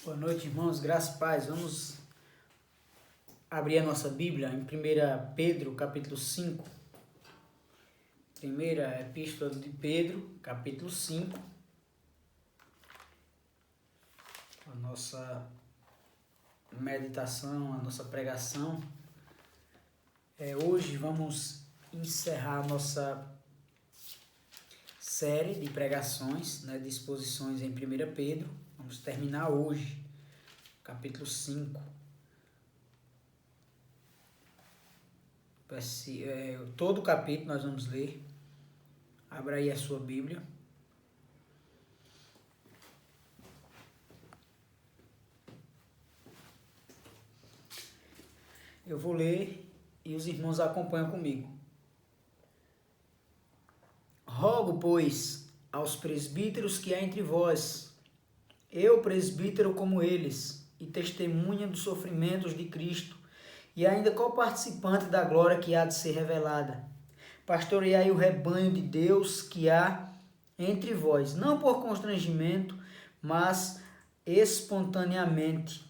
Boa noite, irmãos, graças e paz. Vamos abrir a nossa Bíblia em 1 Pedro, capítulo 5. Primeira Epístola de Pedro, capítulo 5. A nossa meditação, a nossa pregação. Hoje vamos encerrar a nossa série de pregações, de exposições em 1 Pedro. Vamos terminar hoje, capítulo 5. Todo o capítulo nós vamos ler. Abra aí a sua Bíblia. Eu vou ler e os irmãos acompanham comigo. Rogo, pois, aos presbíteros que há entre vós, eu, presbítero como eles, e testemunha dos sofrimentos de Cristo, e ainda co-participante da glória que há de ser revelada. Pastoreai o rebanho de Deus que há entre vós, não por constrangimento, mas espontaneamente,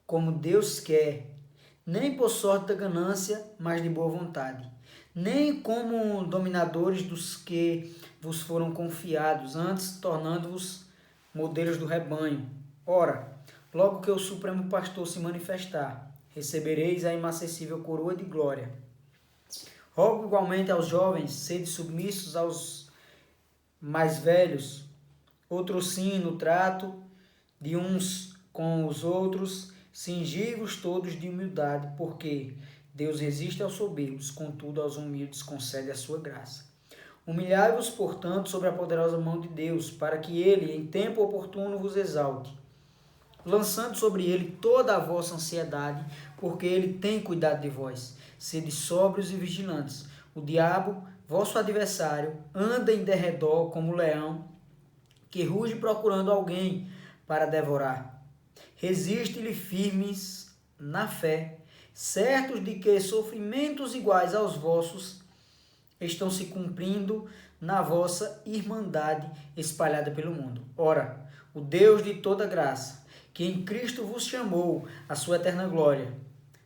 como Deus quer, nem por sorte da ganância, mas de boa vontade, nem como dominadores dos que vos foram confiados, antes tornando-vos modelos do rebanho. Ora, logo que o Supremo Pastor se manifestar, recebereis a inacessível coroa de glória. Rogo igualmente aos jovens, sede submissos aos mais velhos, outrossim no trato de uns com os outros, cingi-vos todos de humildade, porque Deus resiste aos soberbos, contudo aos humildes concede a sua graça. Humilhai-vos, portanto, sobre a poderosa mão de Deus, para que ele, em tempo oportuno, vos exalte, lançando sobre ele toda a vossa ansiedade, porque ele tem cuidado de vós. Sede sóbrios e vigilantes. O diabo, vosso adversário, anda em derredor como leão, que ruge procurando alguém para devorar. Resiste-lhe firmes na fé, certos de que sofrimentos iguais aos vossos estão se cumprindo na vossa irmandade espalhada pelo mundo. Ora, o Deus de toda graça, que em Cristo vos chamou à sua eterna glória,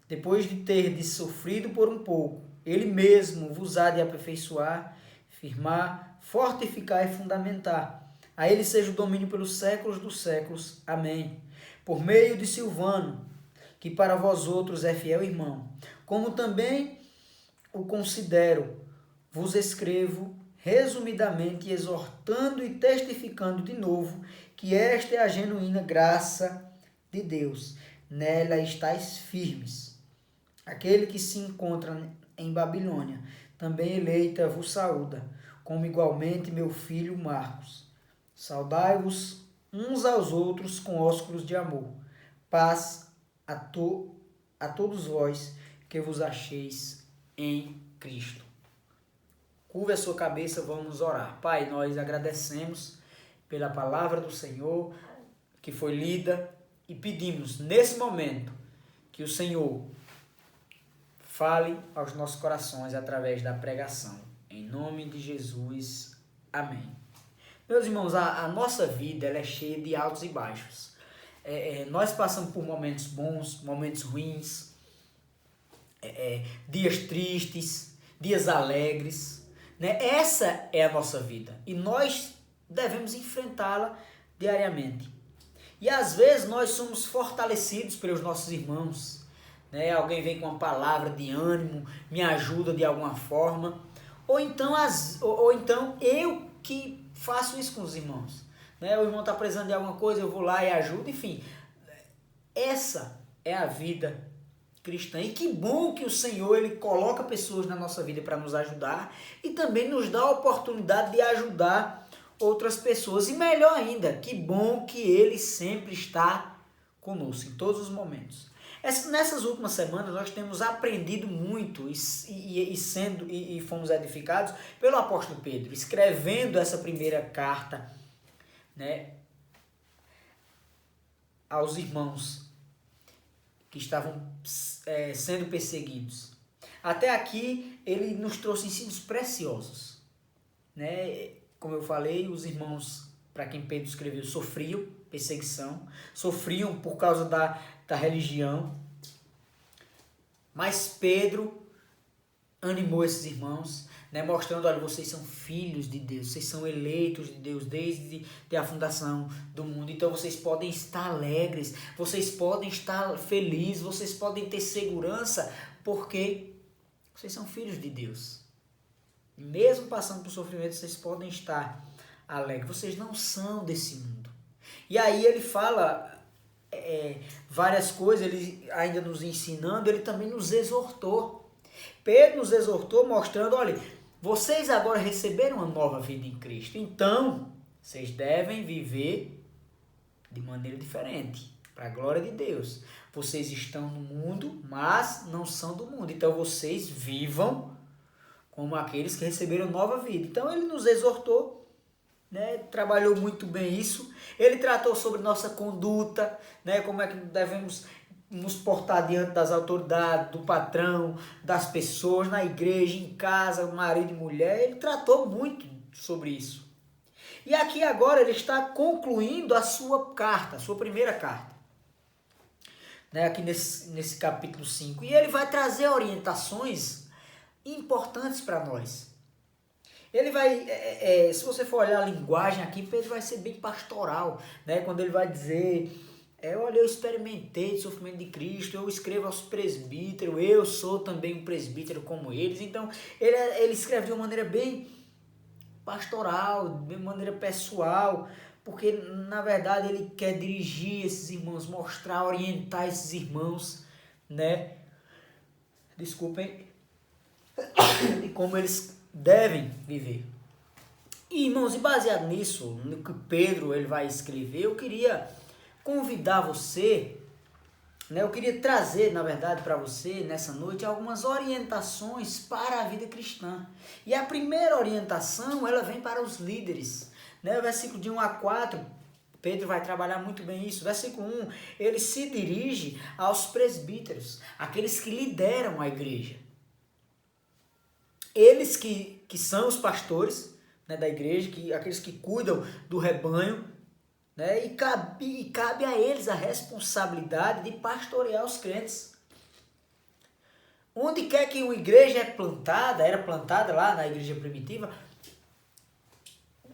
depois de terdes sofrido por um pouco, ele mesmo vos há de aperfeiçoar, firmar, fortificar e fundamentar. A ele seja o domínio pelos séculos dos séculos. Amém. Por meio de Silvano, que para vós outros é fiel irmão, como também o considero, vos escrevo resumidamente, exortando e testificando de novo que esta é a genuína graça de Deus. Nela estáis firmes. Aquele que se encontra em Babilônia, também eleita, vos saúda, como igualmente meu filho Marcos. Saudai-vos uns aos outros com ósculos de amor. Paz a todos vós que vos acheis em Cristo. Curva a sua cabeça, vamos orar. Pai, nós agradecemos pela palavra do Senhor que foi lida e pedimos nesse momento que o Senhor fale aos nossos corações através da pregação. Em nome de Jesus. Amém. Meus irmãos, a nossa vida ela é cheia de altos e baixos. Nós passamos por momentos bons, momentos ruins, dias tristes, dias alegres. Essa é a nossa vida e nós devemos enfrentá-la diariamente. E às vezes nós somos fortalecidos pelos nossos irmãos. Alguém vem com uma palavra de ânimo, me ajuda de alguma forma. Ou então eu que faço isso com os irmãos. O irmão está precisando de alguma coisa, eu vou lá e ajudo. Enfim, essa é a vida cristã. E que bom que o Senhor ele coloca pessoas na nossa vida para nos ajudar e também nos dá a oportunidade de ajudar outras pessoas. E melhor ainda, que bom que Ele sempre está conosco em todos os momentos. Nessas últimas semanas nós temos aprendido muito e fomos edificados pelo apóstolo Pedro, escrevendo essa primeira carta, aos irmãos que estavam sendo perseguidos. Até aqui ele nos trouxe ensinos preciosos. Como eu falei, os irmãos para quem Pedro escreveu, sofriam perseguição, sofriam por causa da religião. Mas Pedro animou esses irmãos, né, mostrando, olha, vocês são filhos de Deus, vocês são eleitos de Deus desde a fundação do mundo, então vocês podem estar alegres, vocês podem estar felizes, vocês podem ter segurança, porque vocês são filhos de Deus. E mesmo passando por sofrimento, vocês podem estar alegres, vocês não são desse mundo. E aí ele fala várias coisas, ele ainda nos ensinando, ele também nos exortou. Pedro nos exortou mostrando, olha, vocês agora receberam uma nova vida em Cristo, então vocês devem viver de maneira diferente, para a glória de Deus. Vocês estão no mundo, mas não são do mundo, então vocês vivam como aqueles que receberam nova vida. Então ele nos exortou, né, trabalhou muito bem isso, ele tratou sobre nossa conduta, né, como é que devemos nos portar diante das autoridades, do patrão, das pessoas, na igreja, em casa, marido e mulher. Ele tratou muito sobre isso. E aqui agora ele está concluindo a sua carta, a sua primeira carta, né, aqui nesse capítulo 5. E ele vai trazer orientações importantes para nós. Ele vai, se você for olhar a linguagem aqui, Pedro vai ser bem pastoral, né, quando ele vai dizer... olha, eu experimentei o sofrimento de Cristo, eu escrevo aos presbíteros, eu sou também um presbítero como eles. Então, ele escreve de uma maneira bem pastoral, de uma maneira pessoal, porque, na verdade, ele quer dirigir esses irmãos, mostrar, orientar esses irmãos, né? Desculpem. E como eles devem viver. E, irmãos, e baseado nisso, no que Pedro ele vai escrever, eu queria convidar você, né, eu queria trazer, na verdade, para você, nessa noite, algumas orientações para a vida cristã. E a primeira orientação, ela vem para os líderes. Né, o versículo de 1 a 4, Pedro vai trabalhar muito bem isso. Versículo 1, ele se dirige aos presbíteros, aqueles que lideram a igreja. Eles que são os pastores, né, da igreja, aqueles que cuidam do rebanho, né, e cabe a eles a responsabilidade de pastorear os crentes. Onde quer que uma igreja era plantada lá na igreja primitiva,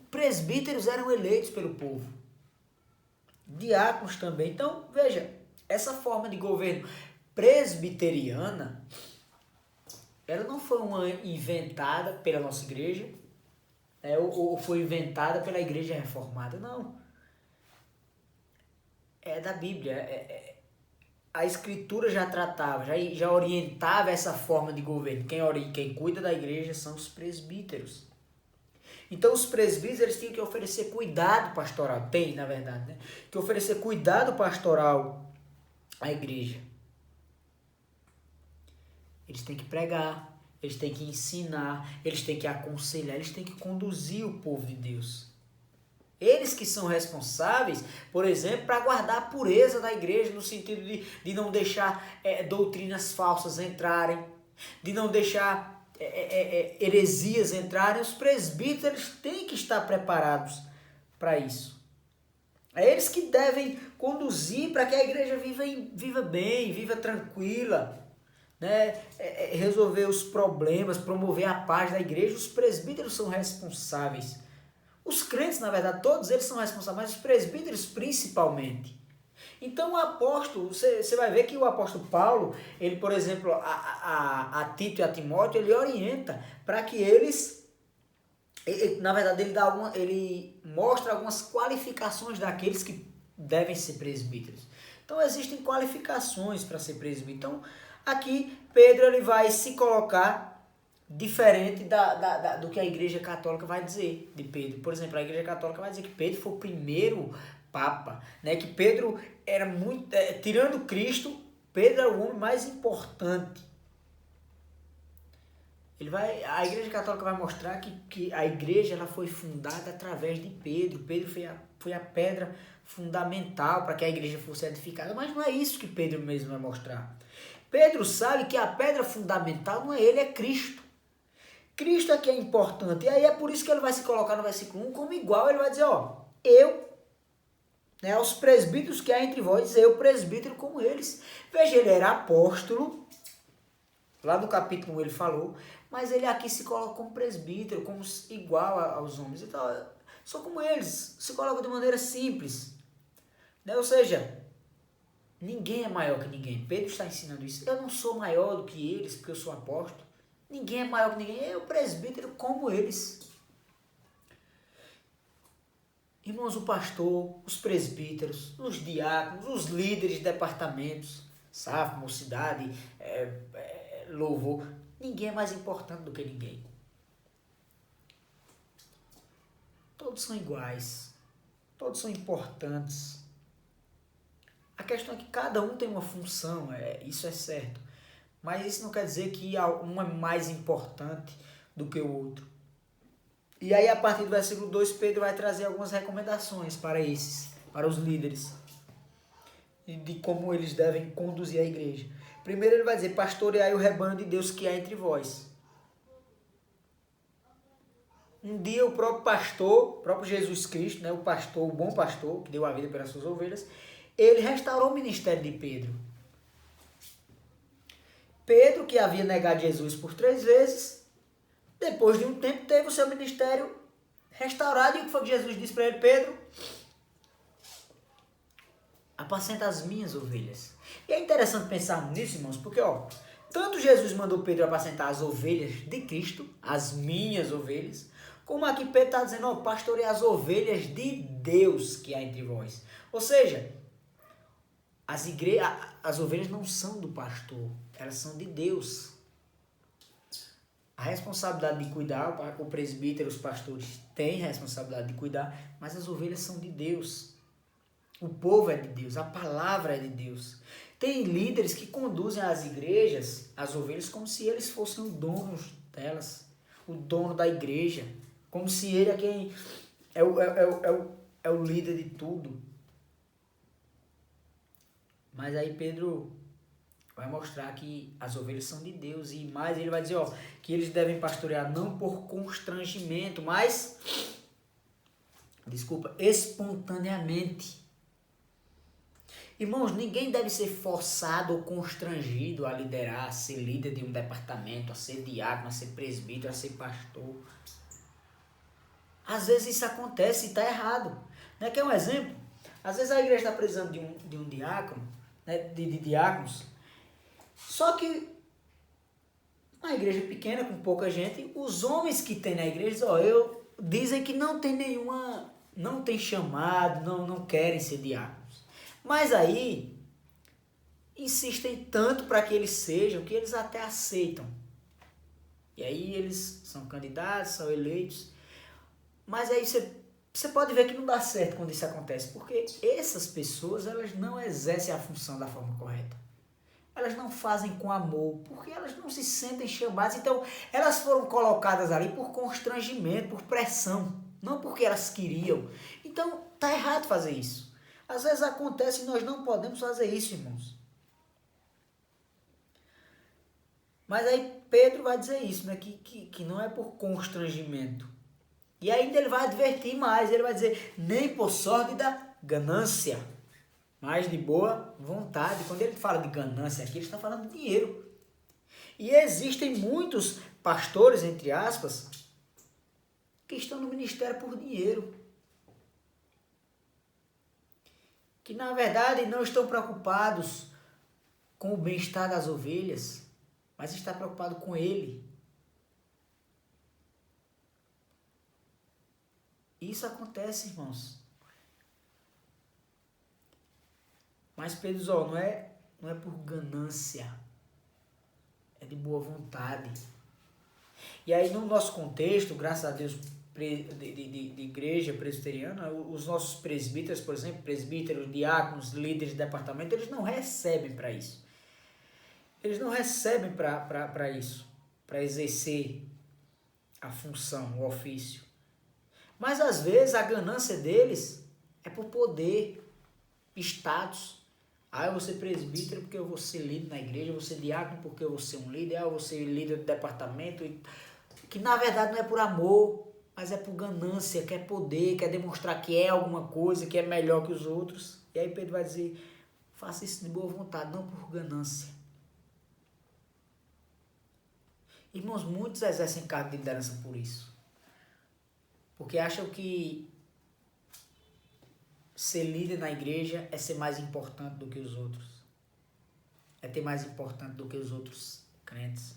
presbíteros eram eleitos pelo povo. Diáconos também. Então, veja, essa forma de governo presbiteriana, ela não foi uma inventada pela nossa igreja, ou foi inventada pela igreja reformada, não. É da Bíblia. A Escritura já tratava, já orientava essa forma de governo. Quem cuida da igreja são os presbíteros. Então os presbíteros tinham que oferecer cuidado pastoral. Tem, na verdade, né? Que oferecer cuidado pastoral à igreja. Eles têm que pregar, eles têm que ensinar, eles têm que aconselhar, eles têm que conduzir o povo de Deus. Eles que são responsáveis, por exemplo, para guardar a pureza da igreja, no sentido de não deixar doutrinas falsas entrarem, de não deixar heresias entrarem. Os presbíteros têm que estar preparados para isso. É eles que devem conduzir para que a igreja viva bem, viva tranquila, né? Resolver os problemas, promover a paz da igreja. Os presbíteros são responsáveis. Os crentes, na verdade, todos eles são responsáveis, mas os presbíteros principalmente. Então o apóstolo, você vai ver que o apóstolo Paulo, ele, por exemplo, a Tito e a Timóteo, ele orienta para que eles, na verdade, ele mostra algumas qualificações daqueles que devem ser presbíteros. Então existem qualificações para ser presbítero. Então aqui Pedro ele vai se colocar diferente do que a Igreja Católica vai dizer de Pedro. Por exemplo, a Igreja Católica vai dizer que Pedro foi o primeiro Papa, né? Que Pedro era muito... tirando Cristo, Pedro era o homem mais importante. A Igreja Católica vai mostrar que a Igreja ela foi fundada através de Pedro. Pedro foi a pedra fundamental para que a Igreja fosse edificada. Mas não é isso que Pedro mesmo vai mostrar. Pedro sabe que a pedra fundamental não é ele, é Cristo. Cristo é que é importante. E aí é por isso que ele vai se colocar no versículo 1 como igual. Ele vai dizer, ó, eu, né, aos presbíteros que há entre vós, eu, presbítero como eles. Veja, ele era apóstolo, lá no capítulo 1 ele falou, mas ele aqui se coloca como presbítero, como igual aos homens. Então, só como eles, se coloca de maneira simples. Né? Ou seja, ninguém é maior que ninguém. Pedro está ensinando isso. Eu não sou maior do que eles, porque eu sou apóstolo. Ninguém é maior que ninguém. Eu, presbítero, como eles. Irmãos, o pastor, os presbíteros, os diáconos, os líderes de departamentos, SAF, mocidade, louvor, ninguém é mais importante do que ninguém. Todos são iguais, todos são importantes. A questão é que cada um tem uma função, isso é certo. Mas isso não quer dizer que um é mais importante do que o outro. E aí, a partir do versículo 2, Pedro vai trazer algumas recomendações para os líderes, de como eles devem conduzir a igreja. Primeiro ele vai dizer, pastoreai o rebanho de Deus que há entre vós. Um dia o próprio pastor, o próprio Jesus Cristo, né, o pastor, o bom pastor, que deu a vida pelas suas ovelhas, ele restaurou o ministério de Pedro. Pedro, que havia negado Jesus por 3 vezes, depois de um tempo teve o seu ministério restaurado. E o que foi que Jesus disse para ele? Pedro, apacenta as minhas ovelhas. E é interessante pensar nisso, irmãos, porque tanto Jesus mandou Pedro apacentar as ovelhas de Cristo, as minhas ovelhas, como aqui Pedro está dizendo, pastoreie as ovelhas de Deus que há entre vós. Ou seja, as ovelhas não são do pastor, elas são de Deus. A responsabilidade de cuidar, o presbítero, os pastores têm a responsabilidade de cuidar, mas as ovelhas são de Deus. O povo é de Deus, a palavra é de Deus. Tem líderes que conduzem as igrejas, as ovelhas, como se eles fossem os donos delas, o dono da igreja, como se ele é quem é o líder de tudo. Mas aí Pedro vai mostrar que as ovelhas são de Deus, e mais ele vai dizer que eles devem pastorear não por constrangimento, mas, espontaneamente. Irmãos, ninguém deve ser forçado ou constrangido a liderar, a ser líder de um departamento, a ser diácono, a ser presbítero, a ser pastor. Às vezes isso acontece e está errado. Né? Quer um exemplo? Às vezes a igreja está precisando de um diácono, né? de diáconos. Só que uma igreja pequena, com pouca gente, os homens que tem na igreja dizem que não tem nenhuma, não tem chamado, não querem ser diáconos. Mas aí insistem tanto para que eles sejam, que eles até aceitam. E aí eles são candidatos, são eleitos. Mas aí você pode ver que não dá certo quando isso acontece, porque essas pessoas, elas não exercem a função da forma correta. Elas não fazem com amor, porque elas não se sentem chamadas. Então, elas foram colocadas ali por constrangimento, por pressão, não porque elas queriam. Então, tá errado fazer isso. Às vezes acontece e nós não podemos fazer isso, irmãos. Mas aí Pedro vai dizer isso, né? Que não é por constrangimento. E ainda ele vai advertir mais, ele vai dizer, nem por sorte da ganância, mas de boa vontade. Quando ele fala de ganância aqui, ele está falando de dinheiro. E existem muitos pastores, entre aspas, que estão no ministério por dinheiro. Que na verdade não estão preocupados com o bem-estar das ovelhas, mas está preocupado com ele. Isso acontece, irmãos. Mas Pedro diz, não é por ganância, é de boa vontade. E aí no nosso contexto, graças a Deus, de igreja presbiteriana, os nossos presbíteros, por exemplo, presbíteros, diáconos, líderes de departamento, eles não recebem para isso. Eles não recebem para isso, para exercer a função, o ofício. Mas às vezes a ganância deles é por poder, status. Eu vou ser presbítero porque eu vou ser líder na igreja, eu vou ser diácono porque eu vou ser um líder, eu vou ser líder do departamento. Que na verdade não é por amor mas é por ganância, quer poder, quer demonstrar que é alguma coisa, que é melhor que os outros. E aí Pedro vai dizer, faça isso de boa vontade, não por ganância. Irmãos, muitos exercem cargo de liderança por isso. Porque acham que ser líder na igreja é ser mais importante do que os outros. É ter mais importante do que os outros crentes.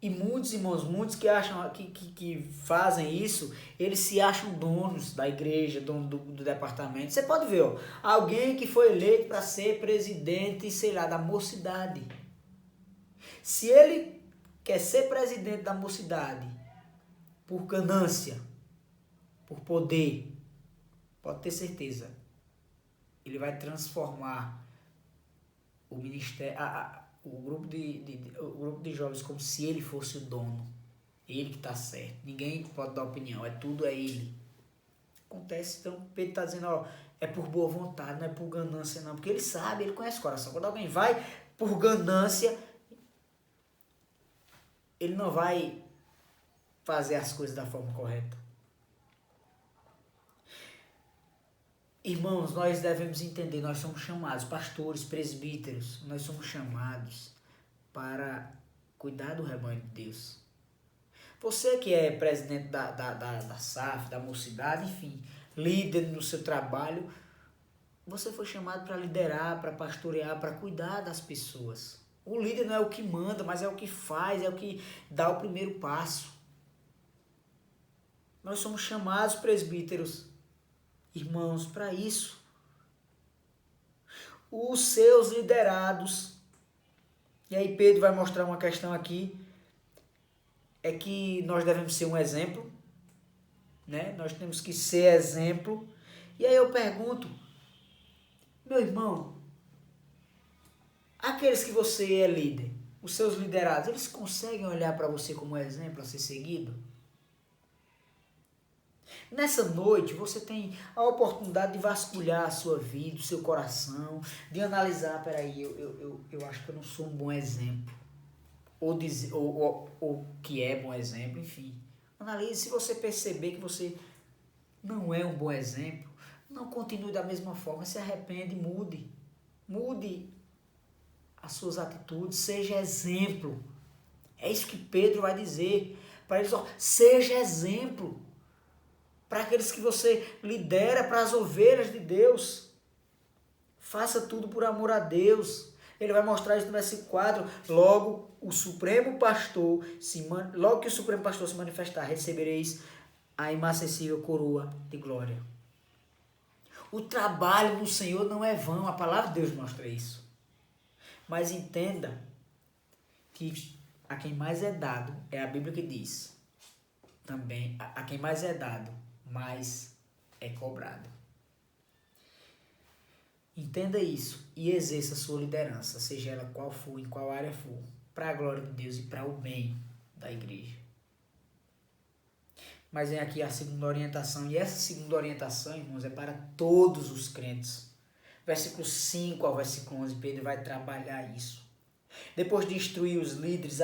E muitos, irmãos, muitos que acham que fazem isso, eles se acham donos da igreja, dono do departamento. Você pode ver, ó, alguém que foi eleito para ser presidente, sei lá, da mocidade. Se ele quer ser presidente da mocidade por ganância, por poder, pode ter certeza, ele vai transformar o ministério, o grupo de jovens como se ele fosse o dono. Ele que está certo. Ninguém pode dar opinião. Tudo é ele. Acontece. Então Pedro está dizendo, ó, é por boa vontade, não é por ganância não. Porque ele sabe, ele conhece o coração. Quando alguém vai por ganância, ele não vai fazer as coisas da forma correta. Irmãos, nós devemos entender, nós somos chamados, pastores, presbíteros, nós somos chamados para cuidar do rebanho de Deus. Você que é presidente da SAF, da mocidade, enfim, líder no seu trabalho, você foi chamado para liderar, para pastorear, para cuidar das pessoas. O líder não é o que manda, mas é o que faz, é o que dá o primeiro passo. Nós somos chamados, presbíteros, irmãos, para isso. Os seus liderados, e aí Pedro vai mostrar uma questão aqui, é que nós devemos ser um exemplo, né? Nós temos que ser exemplo. E aí eu pergunto, meu irmão, aqueles que você é líder, os seus liderados, eles conseguem olhar para você como exemplo a ser seguido? Nessa noite você tem a oportunidade de vasculhar a sua vida, o seu coração, de analisar, peraí, eu acho que eu não sou um bom exemplo. Ou que é bom exemplo, enfim. Analise, se você perceber que você não é um bom exemplo, não continue da mesma forma, se arrepende, mude. Mude as suas atitudes, seja exemplo. É isso que Pedro vai dizer para eles, ó, seja exemplo para aqueles que você lidera, para as ovelhas de Deus. Faça tudo por amor a Deus. Ele vai mostrar isso no versículo 4. Logo que o Supremo Pastor se manifestar, recebereis a inacessível coroa de glória. O trabalho no Senhor não é vão. A palavra de Deus mostra isso. Mas entenda que a quem mais é dado, é a Bíblia que diz, também, a quem mais é dado, mais é cobrado. Entenda isso e exerça a sua liderança, seja ela qual for, em qual área for, para a glória de Deus e para o bem da igreja. Mas vem aqui a segunda orientação, e essa segunda orientação, irmãos, é para todos os crentes. Versículo 5 ao versículo 11, Pedro vai trabalhar isso. Depois de instruir os líderes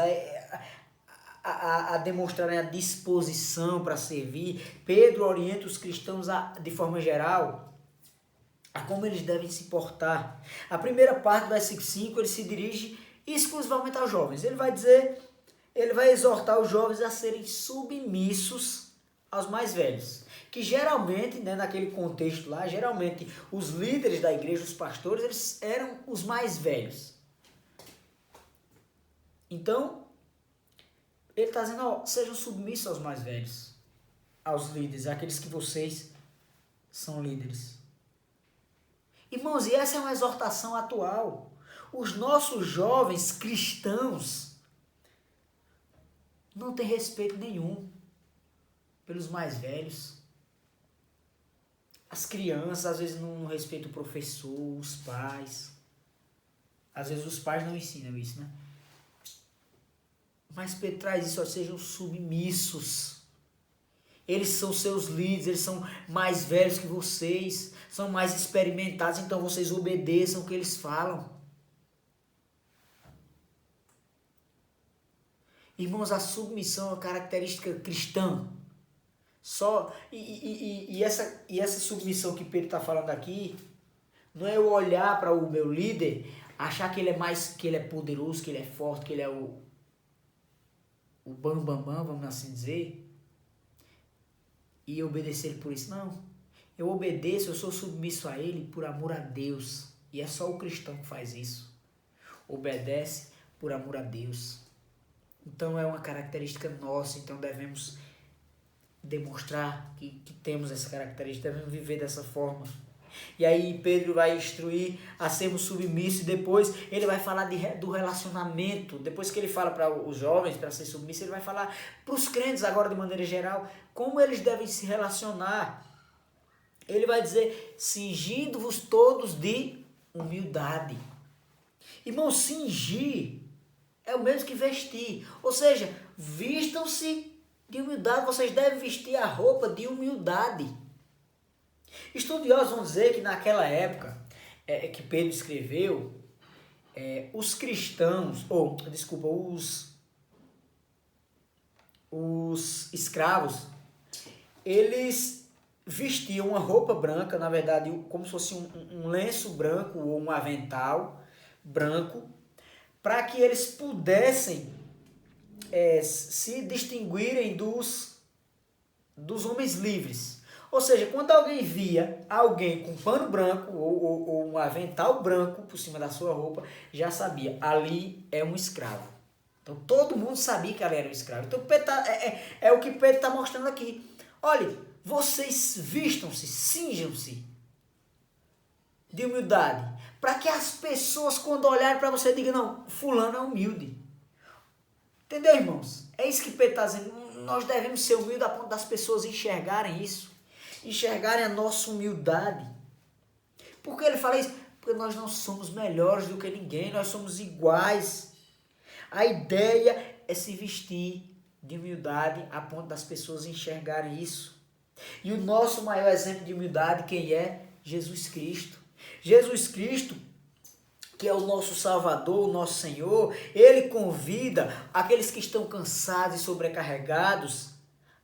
a demonstrarem a disposição para servir, Pedro orienta os cristãos de forma geral a como eles devem se portar. A primeira parte do versículo 5, ele se dirige exclusivamente aos jovens. Ele vai exortar os jovens a serem submissos aos mais velhos. Que geralmente, né, naquele contexto lá, geralmente os líderes da igreja, os pastores, eles eram os mais velhos. Então, ele está dizendo, ó, sejam submissos aos mais velhos, aos líderes, àqueles que vocês são líderes. Irmãos, e essa é uma exortação atual. Os nossos jovens cristãos não têm respeito nenhum pelos mais velhos. As crianças, às vezes, não respeitam o professor, os pais. Às vezes, os pais não ensinam isso, né? Mas Pedro traz isso, ó, sejam submissos. Eles são seus líderes, eles são mais velhos que vocês, são mais experimentados, então vocês obedeçam o que eles falam. Irmãos, a submissão é uma característica cristã. Só essa submissão que Pedro está falando aqui, não é eu olhar para o meu líder, achar que ele é mais, que ele é poderoso, que ele é forte, que ele é o bam, vamos assim dizer, e obedecer ele por isso. Não. Eu obedeço, eu sou submisso a ele por amor a Deus. E é só o cristão que faz isso. Obedece por amor a Deus. Então é uma característica nossa, então devemos demonstrar que temos essa característica, devemos viver dessa forma. E aí Pedro vai instruir a sermos submissos, e depois ele vai falar do relacionamento. Depois que ele fala para os jovens para ser submissos, ele vai falar para os crentes agora de maneira geral, como eles devem se relacionar. Ele vai dizer, cingindo-vos todos de humildade. Irmão, cingir é o mesmo que vestir. Ou seja, vistam-se de humildade. Vocês devem vestir a roupa de humildade. Estudiosos vão dizer que naquela época que Pedro escreveu, os cristãos, os escravos, eles vestiam uma roupa branca, na verdade, como se fosse um lenço branco ou um avental branco, para que eles pudessem se distinguirem dos homens livres. Ou seja, quando alguém via alguém com pano branco ou um avental branco por cima da sua roupa, já sabia, ali é um escravo. Então todo mundo sabia que ali era um escravo. Então é o que Pedro está mostrando aqui. Olha, vocês vistam-se, cinjam-se de humildade, para que as pessoas, quando olharem para você, digam, não, fulano é humilde. Entendeu, irmãos? É isso que Pedro está dizendo. Nós devemos ser humildes a ponto das pessoas enxergarem isso. Enxergarem a nossa humildade. Por que ele fala isso? Porque nós não somos melhores do que ninguém, nós somos iguais. A ideia é se vestir de humildade a ponto das pessoas enxergarem isso. E o nosso maior exemplo de humildade, quem é? Jesus Cristo. Jesus Cristo, que é o nosso Salvador, o nosso Senhor, Ele convida aqueles que estão cansados e sobrecarregados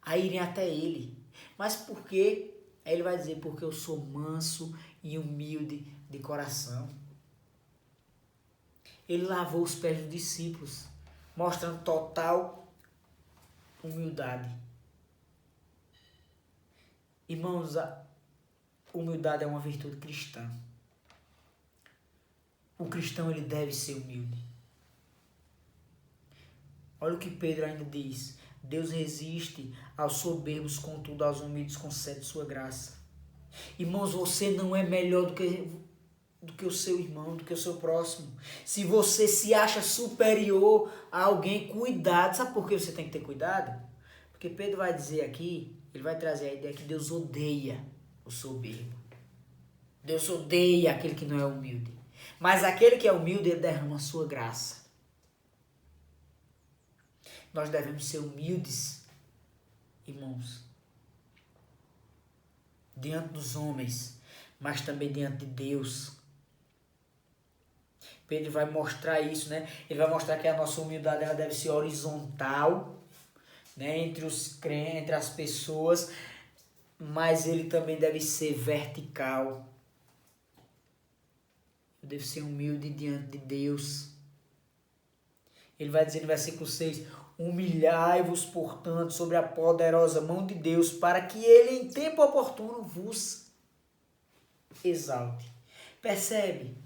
a irem até Ele. Mas por quê? Aí Ele vai dizer, porque eu sou manso e humilde de coração. Ele lavou os pés dos discípulos, mostrando total humildade. Irmãos, a humildade é uma virtude cristã. O cristão, ele deve ser humilde. Olha o que Pedro ainda diz. Deus resiste aos soberbos, contudo aos humildes concede sua graça. Irmãos, você não é melhor do que o seu irmão, do que o seu próximo. Se você se acha superior a alguém, cuidado. Sabe por que você tem que ter cuidado? Porque Pedro vai dizer aqui, ele vai trazer a ideia que Deus odeia o soberbo. Deus odeia aquele que não é humilde. Mas aquele que é humilde, ele derrama a sua graça. Nós devemos ser humildes, irmãos, diante dos homens, mas também diante de Deus. Pedro vai mostrar isso, né? Ele vai mostrar que a nossa humildade ela deve ser horizontal, né? Entre as pessoas, mas ele também deve ser vertical. Eu devo ser humilde diante de Deus. Ele vai dizer no versículo 6, humilhai-vos, portanto, sobre a poderosa mão de Deus, para que ele em tempo oportuno vos exalte. Percebe?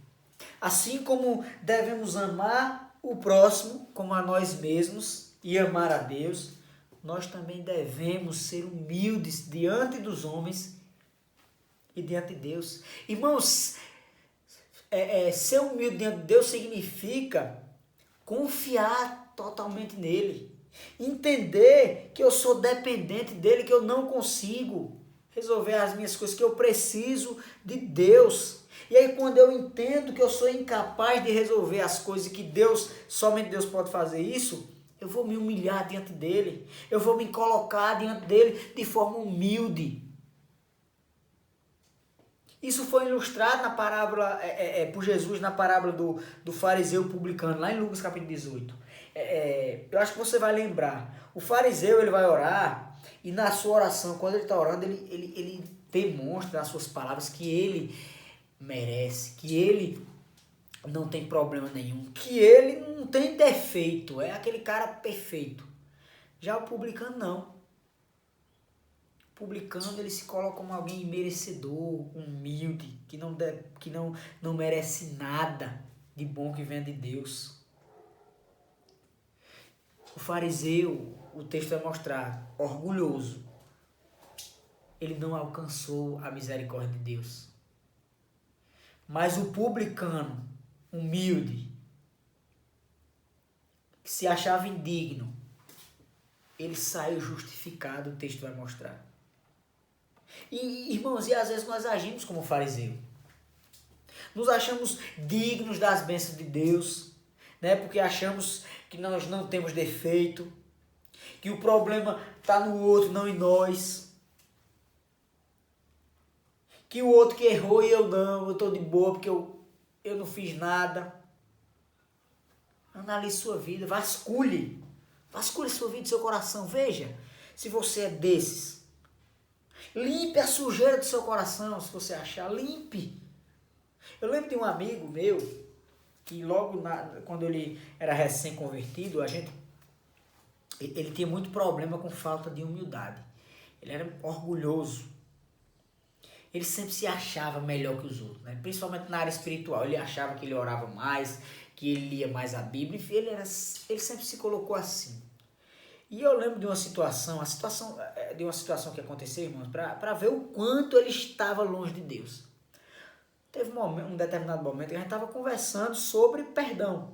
Assim como devemos amar o próximo como a nós mesmos e amar a Deus, nós também devemos ser humildes diante dos homens e diante de Deus. Irmãos, ser humilde diante de Deus significa confiar totalmente nele. Entender que eu sou dependente dele, que eu não consigo resolver as minhas coisas, que eu preciso de Deus. E aí quando eu entendo que eu sou incapaz de resolver as coisas, que somente Deus pode fazer isso, eu vou me humilhar diante dele. Eu vou me colocar diante dele de forma humilde. Isso foi ilustrado na parábola, por Jesus na parábola do fariseu publicano, lá em Lucas capítulo 18. eu acho que você vai lembrar. O fariseu, ele vai orar, e na sua oração, quando ele está orando, ele demonstra nas suas palavras que ele merece, que ele não tem problema nenhum, que ele não tem defeito, é aquele cara perfeito. Já o publicano não. O publicano, ele se coloca como alguém merecedor, humilde, que não merece nada de bom que vem de Deus. O fariseu, o texto vai mostrar, orgulhoso. Ele não alcançou a misericórdia de Deus. Mas o publicano, humilde, que se achava indigno, ele saiu justificado, o texto vai mostrar. E, irmãos, e às vezes nós agimos como fariseu. Nos achamos dignos das bênçãos de Deus, né? Porque achamos que nós não temos defeito, que o problema está no outro, não em nós. Que o outro que errou e eu não, eu estou de boa porque eu não fiz nada. Analise sua vida, vasculhe sua vida e seu coração, veja se você é desses. Limpe a sujeira do seu coração, se você achar, limpe. Eu lembro de um amigo meu, que logo quando ele era recém-convertido, ele tinha muito problema com falta de humildade. Ele era orgulhoso. Ele sempre se achava melhor que os outros, né? Principalmente na área espiritual. Ele achava que ele orava mais, que ele lia mais a Bíblia. Ele sempre se colocou assim. E eu lembro de uma situação que aconteceu, irmãos, para ver o quanto ele estava longe de Deus. Teve um determinado momento que a gente estava conversando sobre perdão.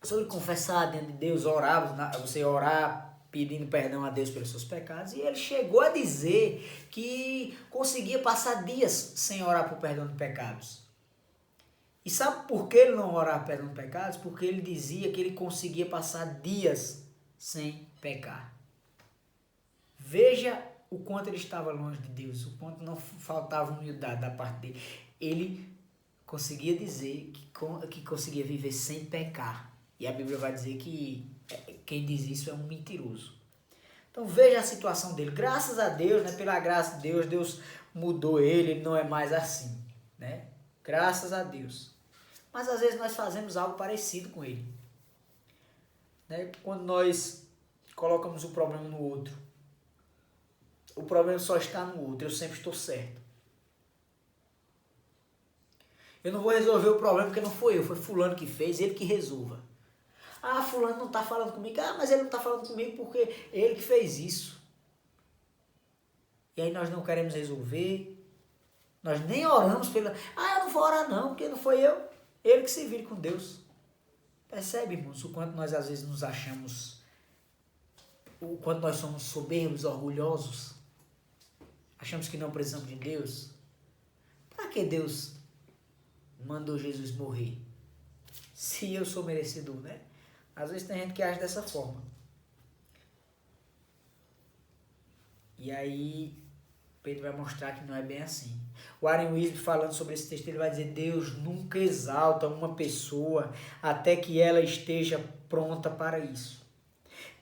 Sobre confessar diante de Deus, você orar pedindo perdão a Deus pelos seus pecados. E ele chegou a dizer que conseguia passar dias sem orar por perdão de pecados. E sabe por que ele não orava perdão de pecados? Porque ele dizia que ele conseguia passar dias sem pecar. Veja o quanto ele estava longe de Deus, o quanto não faltava humildade da parte dele. Ele conseguia dizer que conseguia viver sem pecar. E a Bíblia vai dizer que quem diz isso é um mentiroso. Então veja a situação dele. Graças a Deus, né, pela graça de Deus, Deus mudou ele não é mais assim, né? Graças a Deus. Mas às vezes nós fazemos algo parecido com ele, né? Quando nós colocamos o problema no outro. O problema só está no outro, eu sempre estou certo. Eu não vou resolver o problema porque não foi eu, foi fulano que fez, ele que resolva. Ah, fulano não está falando comigo. Ah, mas ele não está falando comigo porque ele que fez isso. E aí nós não queremos resolver. Nós nem oramos pela... Ah, eu não vou orar não, porque não foi eu. Ele que se vire com Deus. Percebe, irmãos, o quanto nós às vezes nos achamos... O quanto nós somos soberbos, orgulhosos. Achamos que não precisamos de Deus. Para que Deus mandou Jesus morrer? Se eu sou merecedor, né? Às vezes tem gente que age dessa forma. E aí, Pedro vai mostrar que não é bem assim. O Warren Wiersbe, falando sobre esse texto, ele vai dizer: Deus nunca exalta uma pessoa até que ela esteja pronta para isso.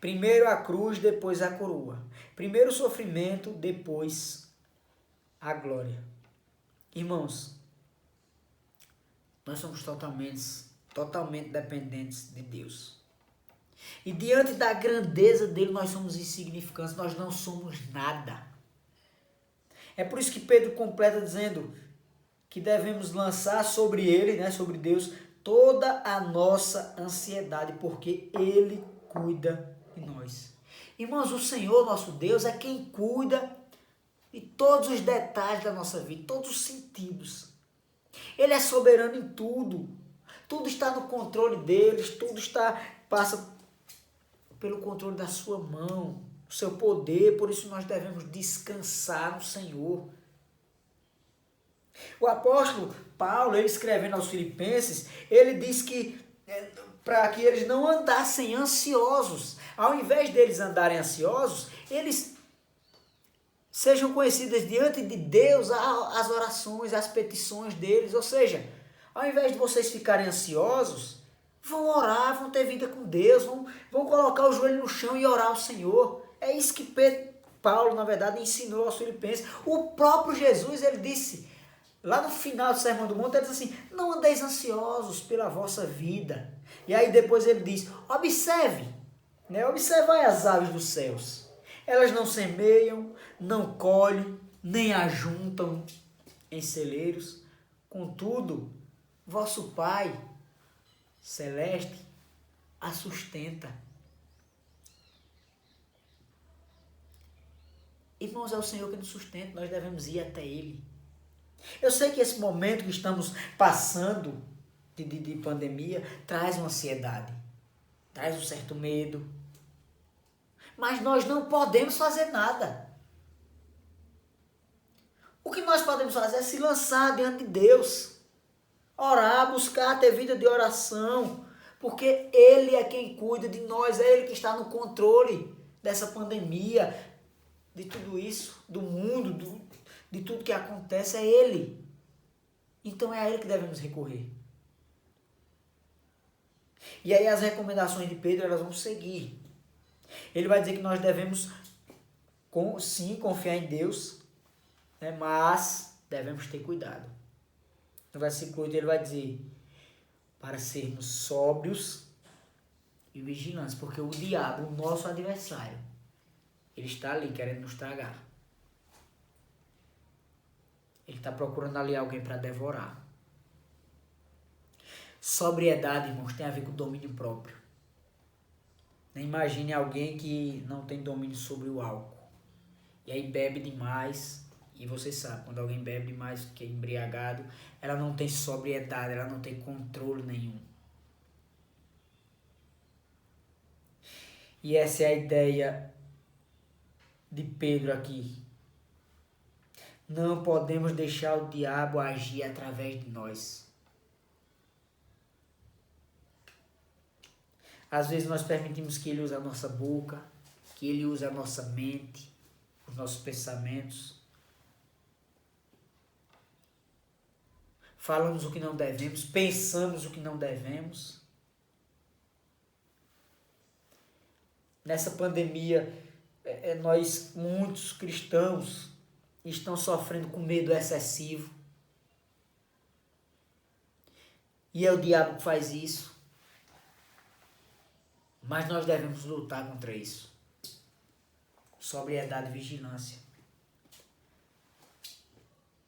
Primeiro a cruz, depois a coroa. Primeiro o sofrimento, depois a glória. Irmãos, nós somos totalmente dependentes de Deus. E diante da grandeza dele, nós somos insignificantes, nós não somos nada. É por isso que Pedro completa dizendo que devemos lançar sobre ele, né, sobre Deus, toda a nossa ansiedade, porque ele cuida de nós. Irmãos, o Senhor, nosso Deus, é quem cuida de todos os detalhes da nossa vida, todos os sentidos. Ele é soberano em tudo. Tudo está no controle deles, passa pelo controle da sua mão, o seu poder, por isso nós devemos descansar no Senhor. O apóstolo Paulo, ele escrevendo aos Filipenses, ele diz que para que eles não andassem ansiosos, ao invés deles andarem ansiosos, eles sejam conhecidas diante de Deus as orações, as petições deles, ou seja, ao invés de vocês ficarem ansiosos, Vão orar, vão ter vida com Deus, vão colocar o joelho no chão e orar ao Senhor. É isso que Paulo, na verdade, ensinou aos filipenses. O próprio Jesus, ele disse, lá no final do Sermão do Monte, ele diz assim, não andeis ansiosos pela vossa vida. E aí depois ele diz, observe, né? Observai as aves dos céus. Elas não semeiam, não colhem, nem ajuntam em celeiros. Contudo, vosso Pai celeste a sustenta. Irmãos, é o Senhor que nos sustenta, nós devemos ir até Ele. Eu sei que esse momento que estamos passando de pandemia traz uma ansiedade, traz um certo medo, mas nós não podemos fazer nada. O que nós podemos fazer é se lançar diante de Deus, orar, buscar ter vida de oração, porque Ele é quem cuida de nós, é Ele que está no controle dessa pandemia, de tudo isso, do mundo, de tudo que acontece, é Ele. Então é a Ele que devemos recorrer. E aí as recomendações de Pedro, elas vão seguir. Ele vai dizer que nós devemos, sim, confiar em Deus, né, mas devemos ter cuidado. No versículo 8 ele vai dizer, para sermos sóbrios e vigilantes, porque o diabo, o nosso adversário, ele está ali querendo nos tragar. Ele está procurando ali alguém para devorar. Sobriedade, irmãos, tem a ver com domínio próprio. Imagine alguém que não tem domínio sobre o álcool. E aí bebe demais. E você sabe, quando alguém bebe demais, que é embriagado, ela não tem sobriedade, ela não tem controle nenhum. E essa é a ideia de Pedro aqui. Não podemos deixar o diabo agir através de nós. Às vezes nós permitimos que ele use a nossa boca, que ele use a nossa mente, os nossos pensamentos. Falamos o que não devemos, pensamos o que não devemos. Nessa pandemia, nós, muitos cristãos, estão sofrendo com medo excessivo. E é o diabo que faz isso. Mas nós devemos lutar contra isso. Sobriedade e vigilância.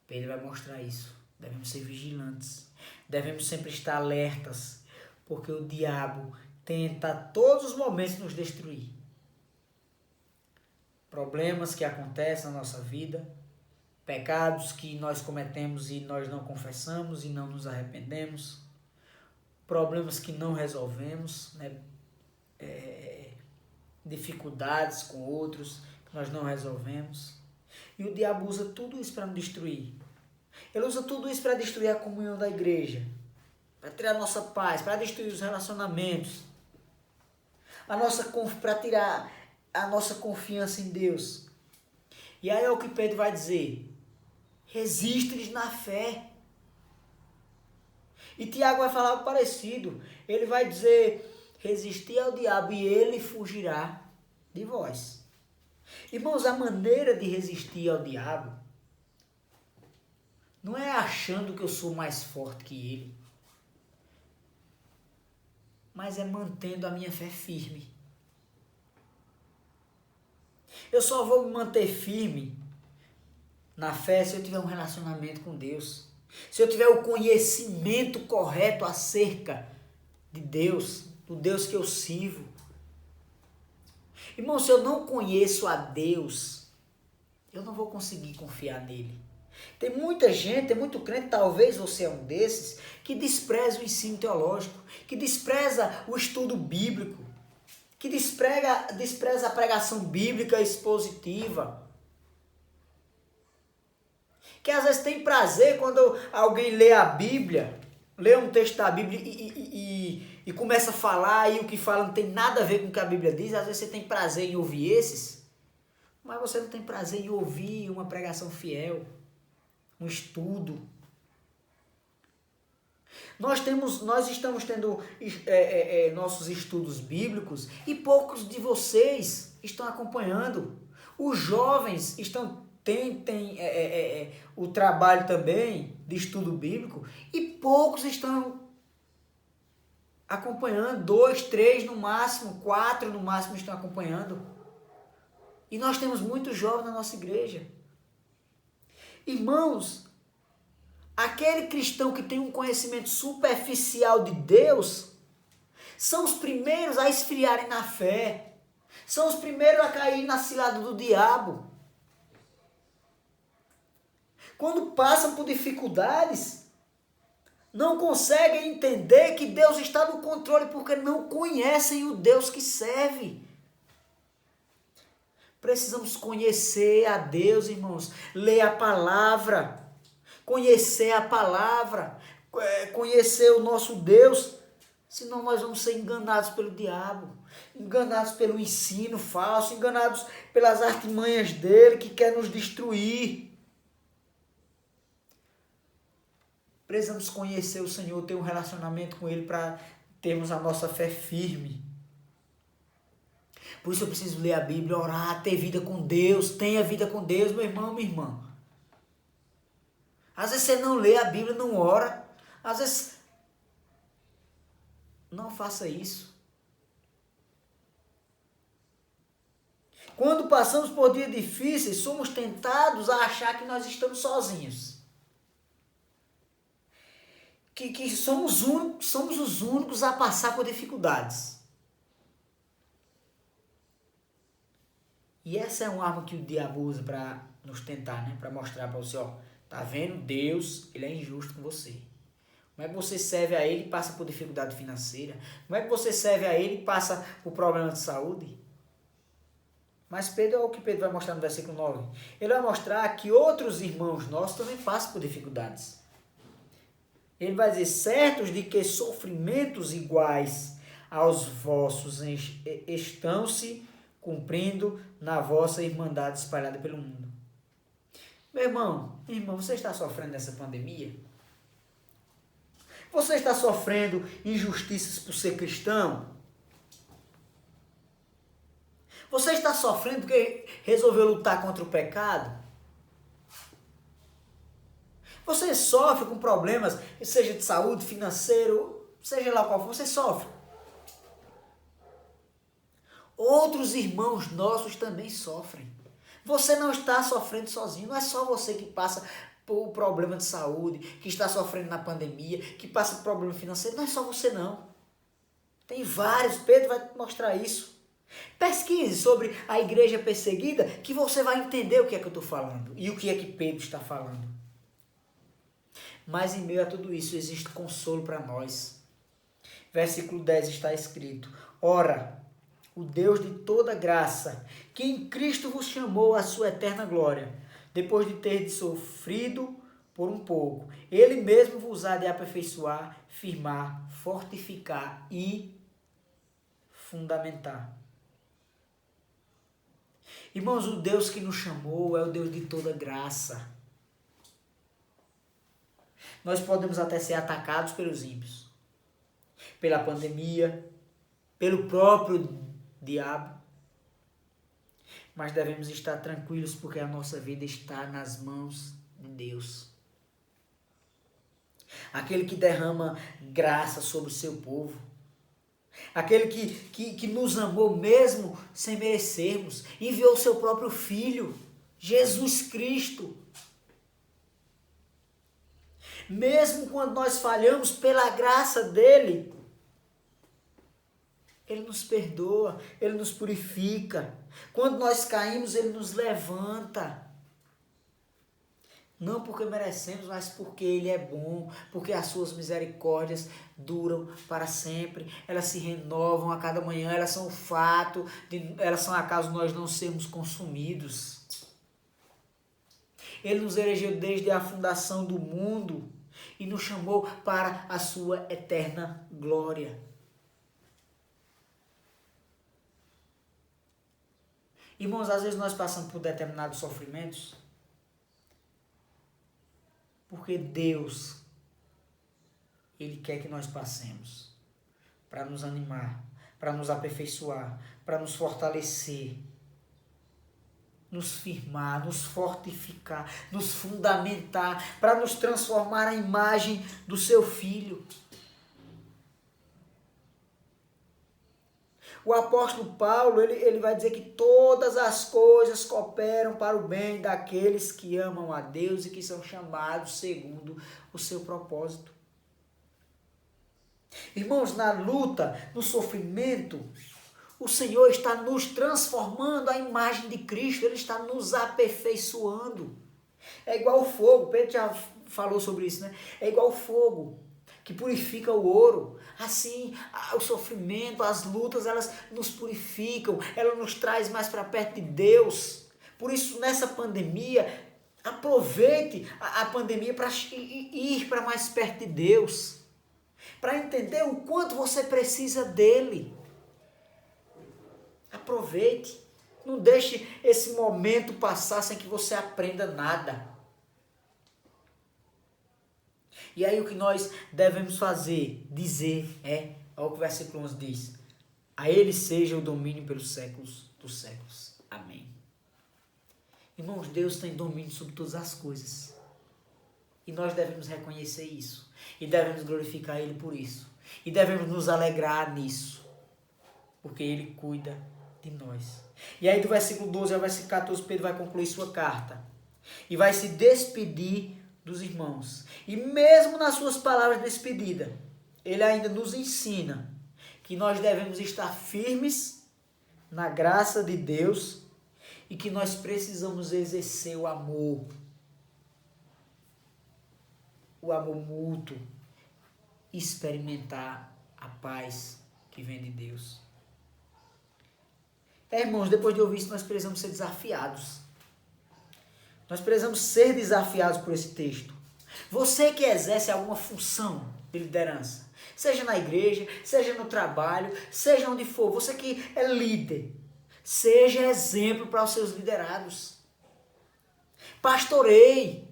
Pedro vai mostrar isso. Devemos ser vigilantes. Devemos sempre estar alertas. Porque o diabo tenta a todos os momentos nos destruir. Problemas que acontecem na nossa vida. Pecados que nós cometemos e nós não confessamos e não nos arrependemos. Problemas que não resolvemos, né? Dificuldades com outros que nós não resolvemos. E o diabo usa tudo isso para nos destruir. Ele usa tudo isso para destruir a comunhão da igreja, para tirar a nossa paz, para destruir os relacionamentos, para tirar a nossa confiança em Deus. E aí é o que Pedro vai dizer: resiste-lhes na fé. E Tiago vai falar algo parecido. Ele vai dizer: resistir ao diabo e ele fugirá de vós. Irmãos, a maneira de resistir ao diabo não é achando que eu sou mais forte que ele, mas é mantendo a minha fé firme. Eu só vou me manter firme na fé se eu tiver um relacionamento com Deus. Se eu tiver o conhecimento correto acerca de Deus, do Deus que eu sirvo. Irmão, se eu não conheço a Deus, eu não vou conseguir confiar nele. Tem muita gente, tem muito crente, talvez você é um desses, que despreza o ensino teológico, que despreza o estudo bíblico, que despreza a pregação bíblica expositiva, que às vezes tem prazer quando alguém lê a Bíblia, lê um texto da Bíblia e começa a falar e o que fala não tem nada a ver com o que a Bíblia diz. Às vezes você tem prazer em ouvir esses, mas você não tem prazer em ouvir uma pregação fiel, um estudo. Nós estamos tendo nossos estudos bíblicos e poucos de vocês estão acompanhando. Os jovens têm o trabalho também de estudo bíblico e poucos estão acompanhando. 2, 3 no máximo, 4 no máximo estão acompanhando. E nós temos muitos jovens na nossa igreja. Irmãos, aquele cristão que tem um conhecimento superficial de Deus são os primeiros a esfriarem na fé. São os primeiros a cair na cilada do diabo. Quando passam por dificuldades, não conseguem entender que Deus está no controle porque não conhecem o Deus que serve. Precisamos conhecer a Deus, irmãos. Ler a palavra. Conhecer a palavra. Conhecer o nosso Deus. Senão nós vamos ser enganados pelo diabo. Enganados pelo ensino falso. Enganados pelas artimanhas dele que quer nos destruir. Precisamos conhecer o Senhor, ter um relacionamento com Ele para termos a nossa fé firme. Por isso eu preciso ler a Bíblia, orar, ter vida com Deus. Tenha vida com Deus, meu irmão, minha irmã. Às vezes você não lê a Bíblia, não ora. Às vezes, não faça isso. Quando passamos por dias difíceis, somos tentados a achar que nós estamos sozinhos. Que somos os únicos a passar por dificuldades. E essa é uma arma que o diabo usa para nos tentar, né? Para mostrar para você, ó, tá vendo? Deus, ele é injusto com você. Como é que você serve a ele e passa por dificuldade financeira? Como é que você serve a ele e passa por problema de saúde? Mas Pedro, é o que Pedro vai mostrar no versículo 9. Ele vai mostrar que outros irmãos nossos também passam por dificuldades. Ele vai dizer, certos de que sofrimentos iguais aos vossos estão-se cumprindo na vossa irmandade espalhada pelo mundo. Meu irmão, você está sofrendo nessa pandemia? Você está sofrendo injustiças por ser cristão? Você está sofrendo porque resolveu lutar contra o pecado? Você sofre com problemas, seja de saúde, financeiro, seja lá qual for, você sofre. Outros irmãos nossos também sofrem. Você não está sofrendo sozinho, não é só você que passa por problema de saúde, que está sofrendo na pandemia, que passa por problema financeiro, não é só você não. Tem vários, Pedro vai mostrar isso. Pesquise sobre a igreja perseguida que você vai entender o que é que eu estou falando e o que é que Pedro está falando. Mas em meio a tudo isso existe consolo para nós. Versículo 10 está escrito, ora, o Deus de toda graça, que em Cristo vos chamou à sua eterna glória, depois de ter sofrido por um pouco, Ele mesmo vos há de aperfeiçoar, firmar, fortificar e fundamentar. Irmãos, o Deus que nos chamou é o Deus de toda graça. Nós podemos até ser atacados pelos ímpios, pela pandemia, pelo próprio diabo, mas devemos estar tranquilos porque a nossa vida está nas mãos de Deus. Aquele que derrama graça sobre o seu povo, aquele que nos amou mesmo sem merecermos, enviou o seu próprio Filho, Jesus Cristo. Mesmo quando nós falhamos, pela graça dele, Ele nos perdoa, Ele nos purifica. Quando nós caímos, Ele nos levanta. Não porque merecemos, mas porque Ele é bom, porque as suas misericórdias duram para sempre. Elas se renovam a cada manhã, elas são o fato, elas são acaso nós não sermos consumidos. Ele nos elegeu desde a fundação do mundo e nos chamou para a sua eterna glória. Irmãos, às vezes nós passamos por determinados sofrimentos porque Deus, Ele quer que nós passemos para nos animar, para nos aperfeiçoar, para nos fortalecer, nos firmar, nos fortificar, nos fundamentar, para nos transformar à imagem do seu Filho. O apóstolo Paulo, ele vai dizer que todas as coisas cooperam para o bem daqueles que amam a Deus e que são chamados segundo o seu propósito. Irmãos, na luta, no sofrimento, o Senhor está nos transformando à imagem de Cristo, Ele está nos aperfeiçoando. É igual o fogo, Pedro já falou sobre isso, né? É igual o fogo que purifica o ouro. Assim, o sofrimento, as lutas, elas nos purificam, elas nos traz mais para perto de Deus. Por isso, nessa pandemia, aproveite a pandemia para ir para mais perto de Deus, para entender o quanto você precisa dele. Aproveite, não deixe esse momento passar sem que você aprenda nada. E aí o que nós devemos fazer, dizer, olha o que o versículo 11 diz: a ele seja o domínio pelos séculos dos séculos. Amém. Irmãos, Deus tem domínio sobre todas as coisas. E nós devemos reconhecer isso. E devemos glorificar Ele por isso. E devemos nos alegrar nisso. Porque Ele cuida de nós. E aí do versículo 12 ao versículo 14, Pedro vai concluir sua carta. E vai se despedir dos irmãos. E mesmo nas suas palavras de despedida, ele ainda nos ensina que nós devemos estar firmes na graça de Deus e que nós precisamos exercer o amor mútuo, e experimentar a paz que vem de Deus. Irmãos, depois de ouvir isso, nós precisamos ser desafiados. Nós precisamos ser desafiados por esse texto. Você que exerce alguma função de liderança, seja na igreja, seja no trabalho, seja onde for, você que é líder, seja exemplo para os seus liderados. Pastoreie.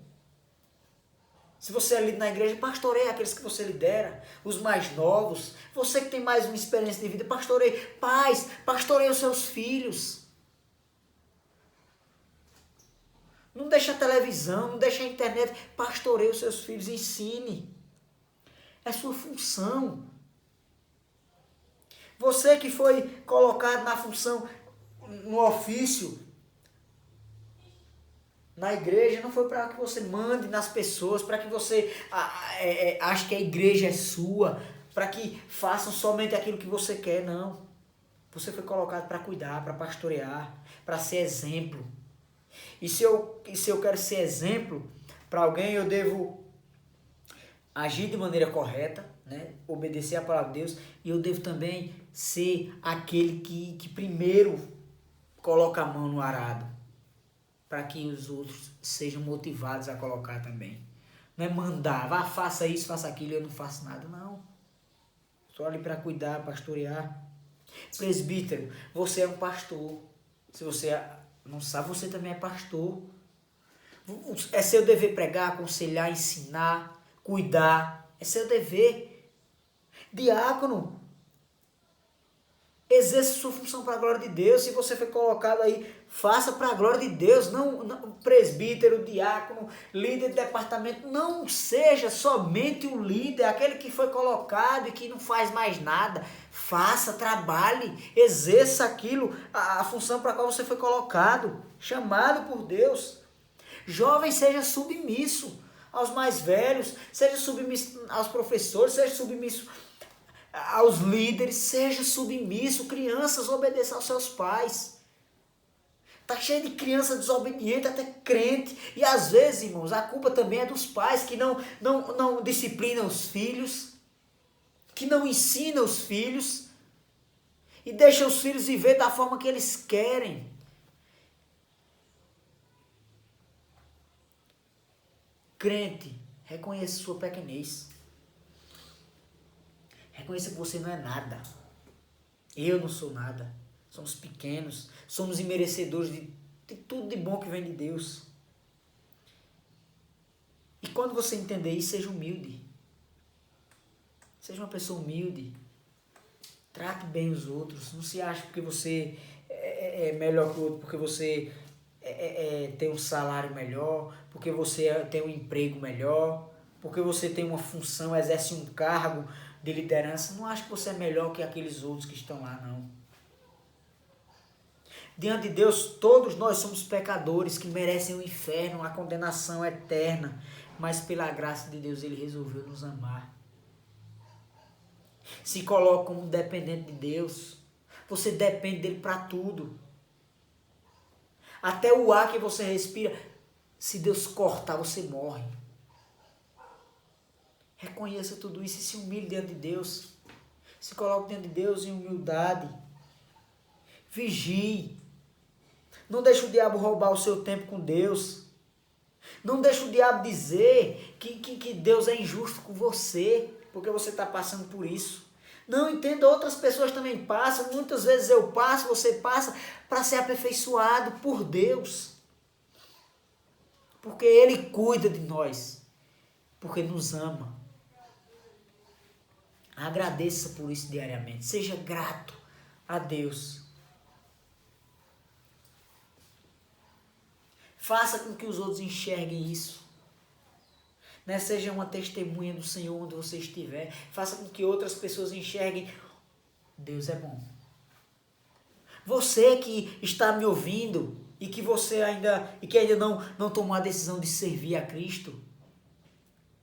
Se você é líder na igreja, pastoreie aqueles que você lidera, os mais novos. Você que tem mais uma experiência de vida, pastoreie. Pais, pastoreie os seus filhos. Não deixe a televisão, não deixe a internet, pastoreie os seus filhos, ensine. É sua função. Você que foi colocado na função, no ofício, na igreja, não foi para que você mande nas pessoas, para que você ache que a igreja é sua, para que façam somente aquilo que você quer, não. Você foi colocado para cuidar, para pastorear, para ser exemplo. E se eu quero ser exemplo para alguém, eu devo agir de maneira correta, né? Obedecer a palavra de Deus, e eu devo também ser aquele que primeiro coloca a mão no arado, para que os outros sejam motivados a colocar também. Não é mandar, vá, faça isso, faça aquilo, eu não faço nada, não. Estou ali para cuidar, pastorear. Presbítero, você é um pastor. Se você não sabe, você também é pastor. É seu dever pregar, aconselhar, ensinar, cuidar. É seu dever. Diácono, exerça sua função para a glória de Deus. Se você foi colocado aí, faça para a glória de Deus. Não, presbítero, diácono, líder de departamento, não seja somente o líder, aquele que foi colocado e que não faz mais nada. Faça, trabalhe, exerça aquilo, a função para a qual você foi colocado, chamado por Deus. Jovem, seja submisso aos mais velhos, seja submisso aos professores, seja submisso aos líderes, seja submisso. Crianças, obedeçam aos seus pais. Está cheio de criança desobediente, até crente. E às vezes, irmãos, a culpa também é dos pais que não disciplinam os filhos, que não ensinam os filhos e deixam os filhos viver da forma que eles querem. Crente, reconheça sua pequenez. Reconheça que você não é nada. Eu não sou nada. Somos pequenos. Somos imerecedores de tudo de bom que vem de Deus. E quando você entender isso, seja humilde. Seja uma pessoa humilde. Trate bem os outros. Não se ache porque você é melhor que o outro, porque você tem um salário melhor, porque você tem um emprego melhor, porque você tem uma função, exerce um cargo de liderança. Não ache que você é melhor que aqueles outros que estão lá, não. Diante de Deus, todos nós somos pecadores que merecem o inferno, a condenação eterna. Mas pela graça de Deus, Ele resolveu nos amar. Se coloque como dependente de Deus. Você depende dele para tudo. Até o ar que você respira, se Deus cortar, você morre. Reconheça tudo isso e se humilhe diante de Deus. Se coloque diante de Deus em humildade. Vigie. Não deixe o diabo roubar o seu tempo com Deus. Não deixe o diabo dizer que Deus é injusto com você, porque você está passando por isso. Não, entenda, outras pessoas também passam, muitas vezes eu passo, você passa, para ser aperfeiçoado por Deus. Porque Ele cuida de nós, porque nos ama. Agradeça por isso diariamente, seja grato a Deus. Faça com que os outros enxerguem isso. Né? Seja uma testemunha do Senhor onde você estiver. Faça com que outras pessoas enxerguem. Deus é bom. Você que está me ouvindo e que ainda não tomou a decisão de servir a Cristo,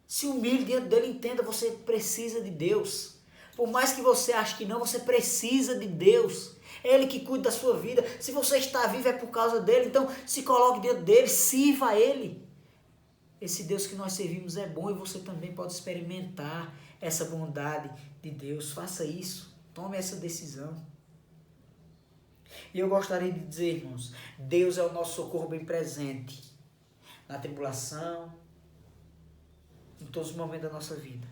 se humilhe diante dele, entenda, você precisa de Deus. Por mais que você ache que não, você precisa de Deus. É Ele que cuida da sua vida. Se você está vivo é por causa dele. Então se coloque diante dele, sirva a ele. Esse Deus que nós servimos é bom e você também pode experimentar essa bondade de Deus. Faça isso. Tome essa decisão. E eu gostaria de dizer, irmãos, Deus é o nosso socorro bem presente na tribulação, em todos os momentos da nossa vida.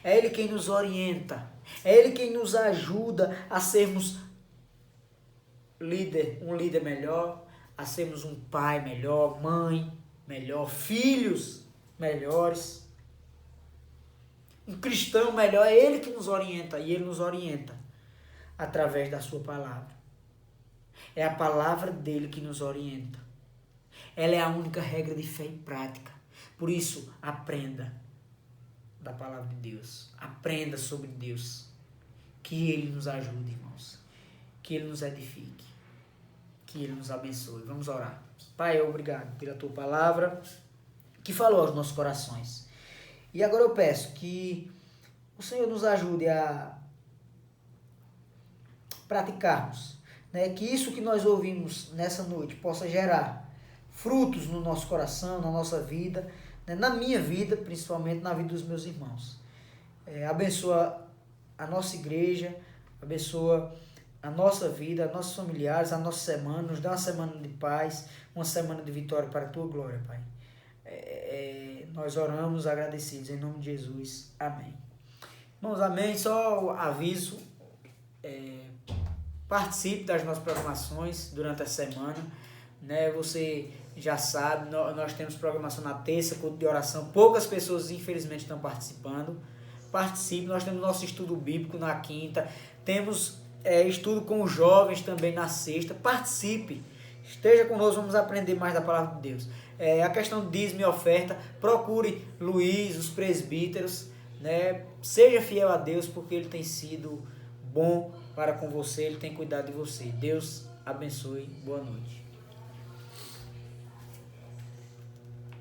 É Ele quem nos orienta. É Ele quem nos ajuda a sermos um líder melhor, a sermos um pai melhor, mãe melhor, filhos melhores, um cristão melhor. É Ele que nos orienta e Ele nos orienta através da sua palavra. É a palavra dele que nos orienta. Ela é a única regra de fé e prática. Por isso, aprenda da palavra de Deus. Aprenda sobre Deus. Que Ele nos ajude, irmãos. Que Ele nos edifique. Que Ele nos abençoe. Vamos orar. Pai, obrigado pela Tua palavra que falou aos nossos corações. E agora eu peço que o Senhor nos ajude a praticarmos, né? Que isso que nós ouvimos nessa noite possa gerar frutos no nosso coração, na nossa vida, né? Na minha vida, principalmente na vida dos meus irmãos. Abençoa a nossa igreja, abençoa a nossa vida, a nossos familiares, a nossa semana, nos dá uma semana de paz, uma semana de vitória para a Tua glória, Pai. Nós oramos agradecidos, em nome de Jesus. Amém. Irmãos, amém. Só aviso, participe das nossas programações durante a semana, né? Você já sabe, nós temos programação na terça, culto de oração. Poucas pessoas, infelizmente, estão participando. Participe, nós temos nosso estudo bíblico na quinta, temos estudo com os jovens também na sexta. Participe, esteja conosco, vamos aprender mais da palavra de Deus. A questão de dízimo e oferta, procure Luiz, os presbíteros, né? Seja fiel a Deus, porque Ele tem sido bom para com você, Ele tem cuidado de você. Deus abençoe, boa noite.